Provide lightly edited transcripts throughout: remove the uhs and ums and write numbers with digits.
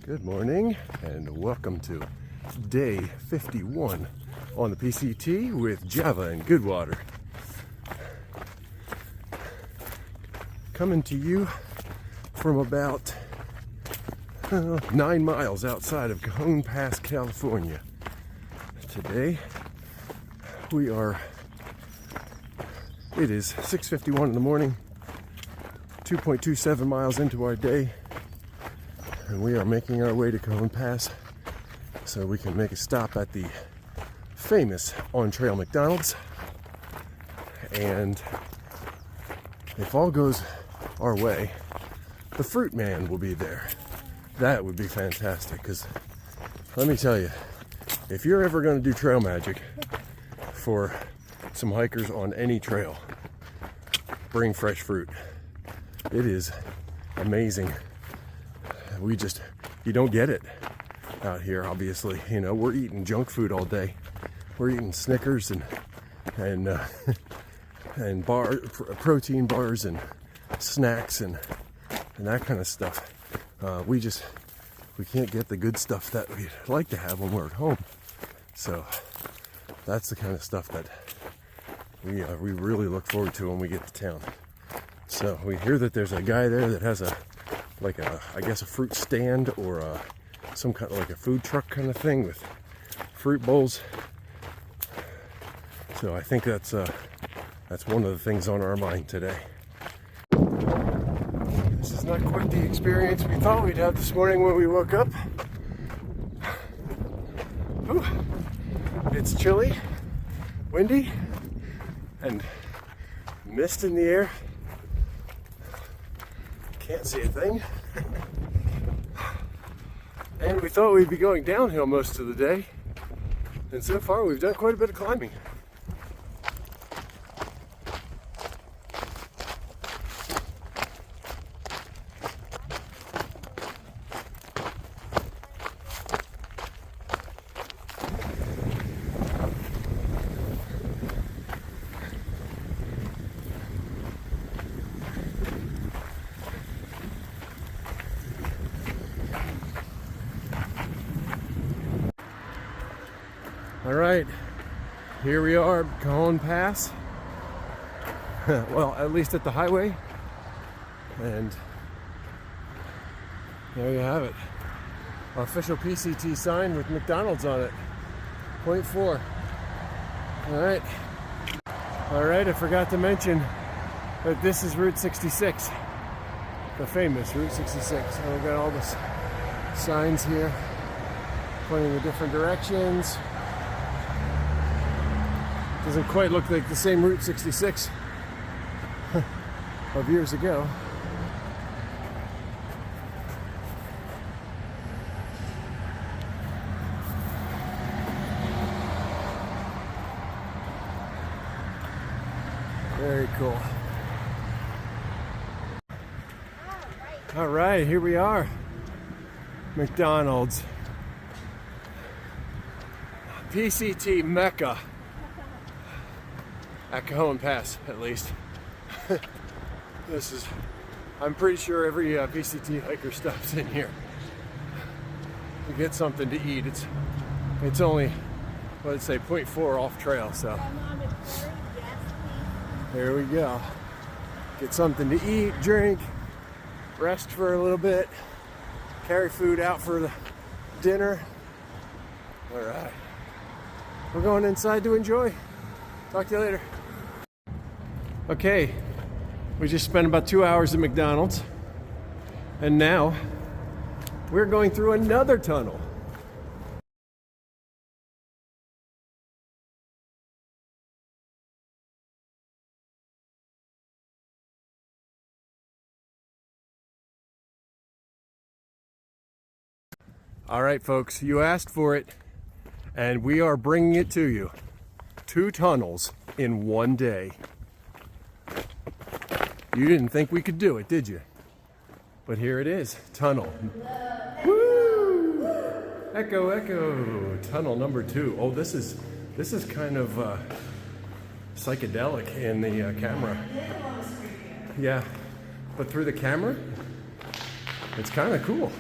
Good morning and welcome to day 51 on the PCT with Java and Goodwater. Coming to you from about 9 miles outside of Cajon Pass, California. Today it is 6:51 in the morning, 2.27 miles into our day, and we are making our way to Cajon Pass so we can make a stop at the famous on-trail McDonald's. And if all goes our way, the fruit man will be there. That would be fantastic, because let me tell you, if you're ever going to do trail magic for some hikers on any trail, bring fresh fruit. It is amazing. You don't get it out here, obviously. You know, we're eating junk food all day. We're eating Snickers and protein bars and snacks and that kind of stuff. We can't get the good stuff that we'd like to have when we're at home. So that's the kind of stuff that we really look forward to when we get to town. So we hear that there's a guy there that has a fruit stand or some kind of like a food truck kind of thing with fruit bowls. So I think that's one of the things on our mind today. This is not quite the experience we thought we'd have this morning when we woke up. Whew. It's chilly, windy, and mist in the air. Can't see a thing. And we thought we'd be going downhill most of the day. And so far we've done quite a bit of climbing. All right, here we are, Cajon Pass. Well, at least at the highway. And there you have it. Our official PCT sign with McDonald's on it. 0.4. All right, I forgot to mention that this is Route 66. The famous Route 66. And we've got all the signs here pointing in different directions. Doesn't quite look like the same Route 66 of years ago. Very cool. All right, here we are. McDonald's. PCT Mecca. At Cajon Pass, at least. I'm pretty sure every PCT hiker stops in here to get something to eat. It's only, let's say, 0.4 off trail, so. There we go. Get something to eat, drink, rest for a little bit, carry food out for the dinner. All right. We're going inside to enjoy. Talk to you later. Okay, we just spent about 2 hours at McDonald's, and now we're going through another tunnel. All right, folks, you asked for it, and we are bringing it to you. 2 tunnels in one day. You didn't think we could do it, did you? But here it is, tunnel. Woo! Echo, echo. Tunnel number 2. Oh, this is kind of psychedelic in the camera. Yeah, but through the camera, it's kind of cool.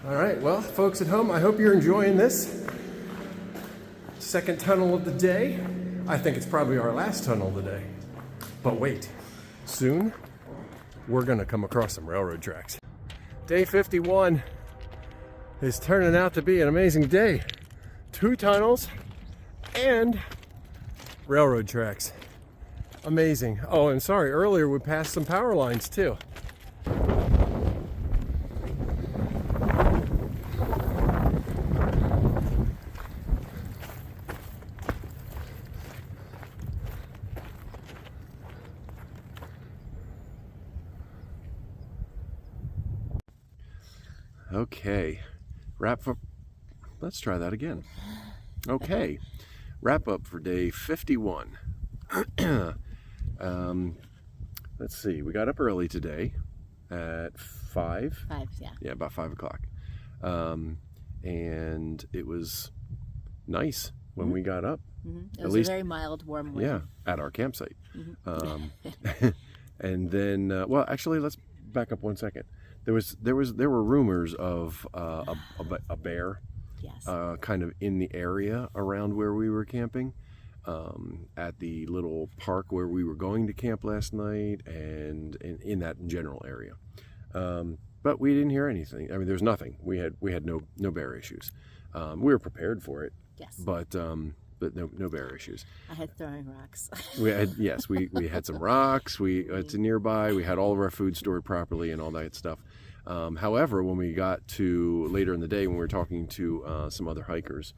All right, well, folks at home, I hope you're enjoying this second tunnel of the day. I think it's probably our last tunnel of the day. But wait, soon we're gonna come across some railroad tracks. Day 51 is turning out to be an amazing day. 2 tunnels and railroad tracks. Amazing. Oh, and sorry, earlier we passed some power lines too. Okay, let's try that again. Okay, wrap up for day 51. Let's see, we got up early today at 5. 5, yeah. Yeah, about 5 o'clock. And it was nice when we got up. Mm-hmm. It was a very mild, warm morning. Yeah, at our campsite. Mm-hmm. And then, well, actually, let's back up 1 second. There were rumors of a bear, Yes. kind of in the area around where we were camping, at the little park where we were going to camp last night, and in that general area. But we didn't hear anything. I mean, there's nothing. We had no bear issues. We were prepared for it. Yes. But no bear issues. I had throwing rocks. We had some rocks. It's nearby. We had all of our food stored properly and all that stuff. However, when we got to later in the day, when we were talking to some other hikers,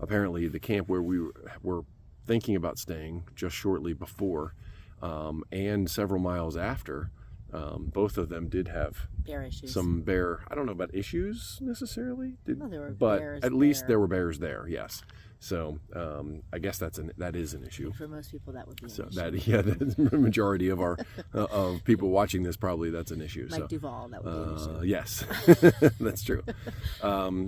apparently the camp where we were thinking about staying just shortly before, and several miles after, both of them did have Bear issues. some bear. I don't know about issues necessarily, No, there were but bears at least there. there were bears there. Yes. So I guess that is an issue. For most people, that would be an issue. The majority of our of people watching this, probably that's an issue. Like Duval, that would be an issue. Yes, that's true.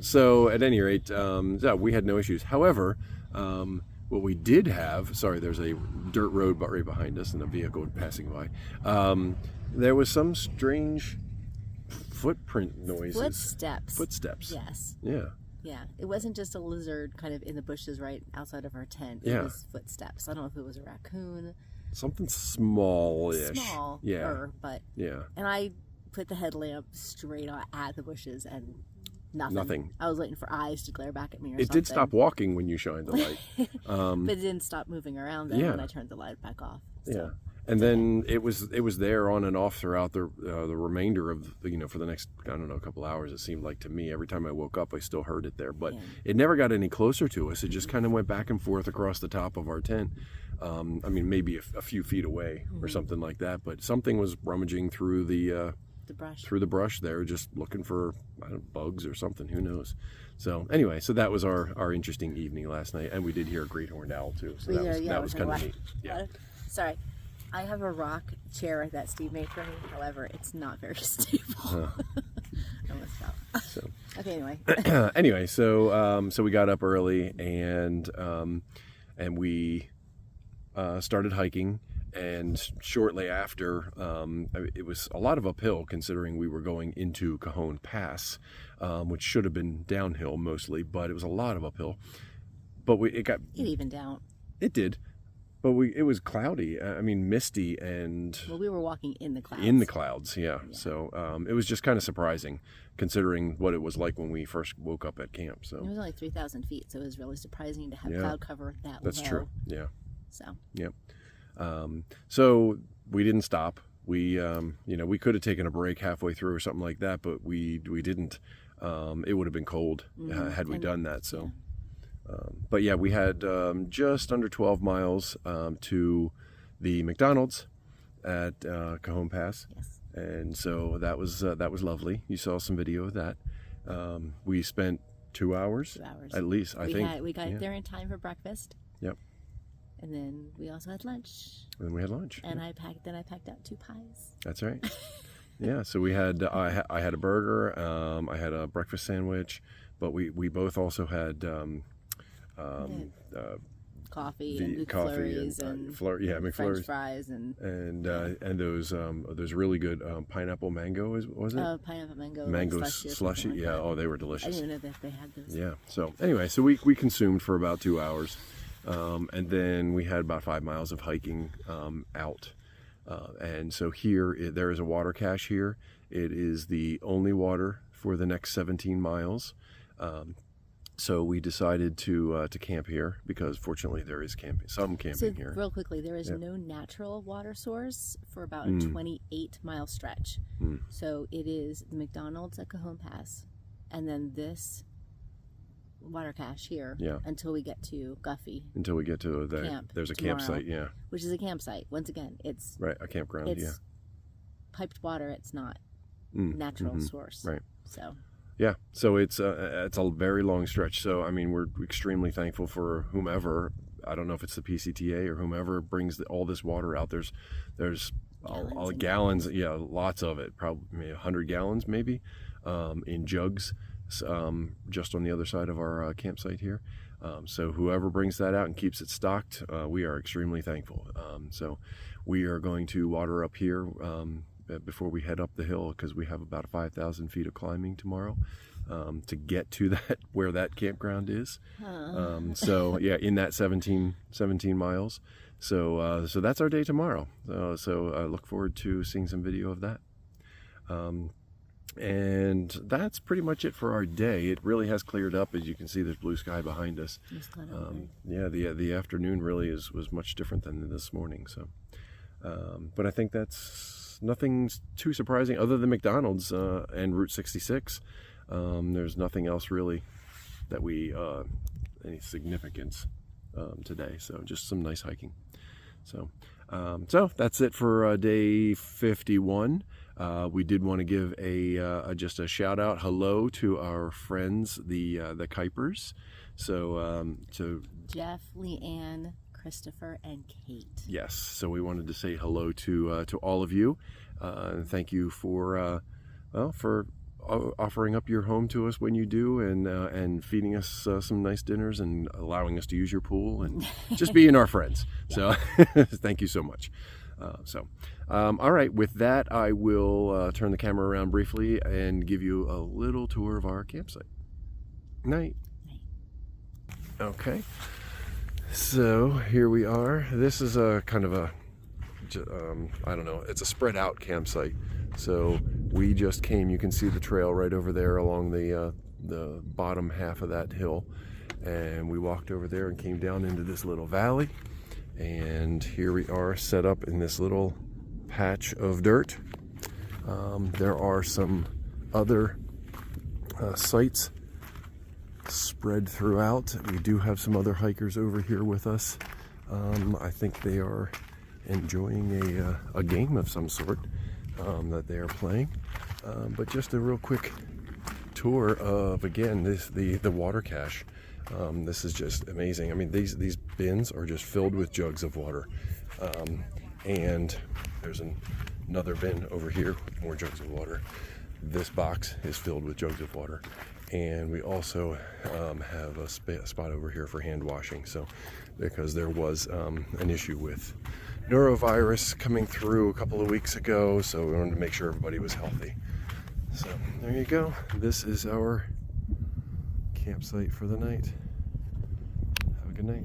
So at any rate, yeah, we had no issues. However, what we did have, sorry, there's a dirt road right behind us and a vehicle passing by. There was some strange footprint noises. Footsteps. Yes. Yeah. Yeah. It wasn't just a lizard kind of in the bushes right outside of our tent. It was footsteps. I don't know if it was a raccoon. Something small-ish. Small. Yeah. But. Yeah. And I put the headlamp straight at the bushes and nothing. I was waiting for eyes to glare back at me or something. It did stop walking when you shined the light. But it didn't stop moving around then when I turned the light back off. So. Yeah. And then it was there on and off throughout the remainder of for the next, I don't know, a couple hours. It seemed like to me. Every time I woke up, I still heard it there, but it never got any closer to us. It just kind of went back and forth across the top of our tent. I mean, maybe a few feet away or something like that. But something was rummaging through the brush there, just looking for bugs or something. Who knows? So anyway, so that was our interesting evening last night, and we did hear a great horned owl too. So that was kind of neat. Yeah. Sorry. I have a rock chair that Steve made for me. However, it's not very stable. I almost fell. So. Okay, anyway. Anyway, so we got up early and we started hiking, and shortly after, it was a lot of uphill considering we were going into Cajon Pass, which should have been downhill mostly, but it was a lot of uphill. But it evened out. It did. But it was cloudy. I mean, misty, and we were walking in the clouds. In the clouds, yeah. So it was just kind of surprising, considering what it was like when we first woke up at camp. So it was only 3,000 feet, so it was really surprising to have cloud cover that low. That's true. Yeah. So. Yep. So we didn't stop. We we could have taken a break halfway through or something like that, but we didn't. It would have been cold had we done that. So. Yeah. But yeah, we had just under 12 miles to the McDonald's at Cajon Pass, and so that was lovely. You saw some video of that. We spent 2 hours, at least. I think we got there in time for breakfast. Yep. And then we also had lunch. And then we had lunch. And I packed out 2 pies. That's right. Yeah. So we had I had a burger. I had a breakfast sandwich, but we both also had coffee the and coffee McFlurries and and McFlurries French fries and those really good pineapple mango was it? Pineapple mango Slushy. slushy. Yeah, oh, they were I delicious. didn't even know that they had those. Yeah. So anyway, so we consumed for about 2 hours, and then we had about 5 miles of hiking out. And so here there is a water cache here. It is the only water for the next 17 miles. So we decided to camp here because fortunately there is some camping here. Real quickly, there is no natural water source for about a 28-mile stretch. So it is the McDonald's at Cajon Pass, and then this water cache here until we get to Guffey. Until we get to there's a campsite, which is a campsite. Once again, it's a campground. It's piped water. It's not natural source. Right. So. Yeah, so it's a very long stretch. So I mean, we're extremely thankful for whomever. I don't know if it's the PCTA or whomever brings all this water out. There's gallons, lots of it, probably 100 gallons maybe, in jugs, just on the other side of our campsite here. So whoever brings that out and keeps it stocked, we are extremely thankful. So we are going to water up here before we head up the hill because we have about 5,000 feet of climbing tomorrow to get to where that campground is. So yeah, in that 17 miles. So that's our day tomorrow. So I look forward to seeing some video of that. And that's pretty much it for our day. It really has cleared up. As you can see, there's blue sky behind us. The afternoon really was much different than this morning. So, but I think that's nothing too surprising other than McDonald's and Route 66. There's nothing else really that any significance today. So just some nice hiking. So that's it for day 51. We did want to give just a shout out hello to our friends, the Kuipers. So to Jeff, Leanne, Christopher, and Kate. Yes, so we wanted to say hello to all of you. Thank you for offering up your home to us when you do, and feeding us some nice dinners and allowing us to use your pool and just being our friends. So thank you so much. All right, with that, I will turn the camera around briefly and give you a little tour of our campsite. Night. Okay. So here we are. This is a kind of a, I don't know, it's a spread out campsite. So we just came, you can see the trail right over there along the bottom half of that hill. And we walked over there and came down into this little valley. And here we are set up in this little patch of dirt. There are some other sites spread throughout. We do have some other hikers over here with us. I think they are enjoying a game of some sort that they are playing. But just a real quick tour of, again, the water cache. This is just amazing. I mean, these bins are just filled with jugs of water. And there's another bin over here with more jugs of water. This box is filled with jugs of water. And we also have a spot over here for hand washing. So, because there was an issue with norovirus coming through a couple of weeks ago, so we wanted to make sure everybody was healthy. So there you go. This is our campsite for the night. Have a good night.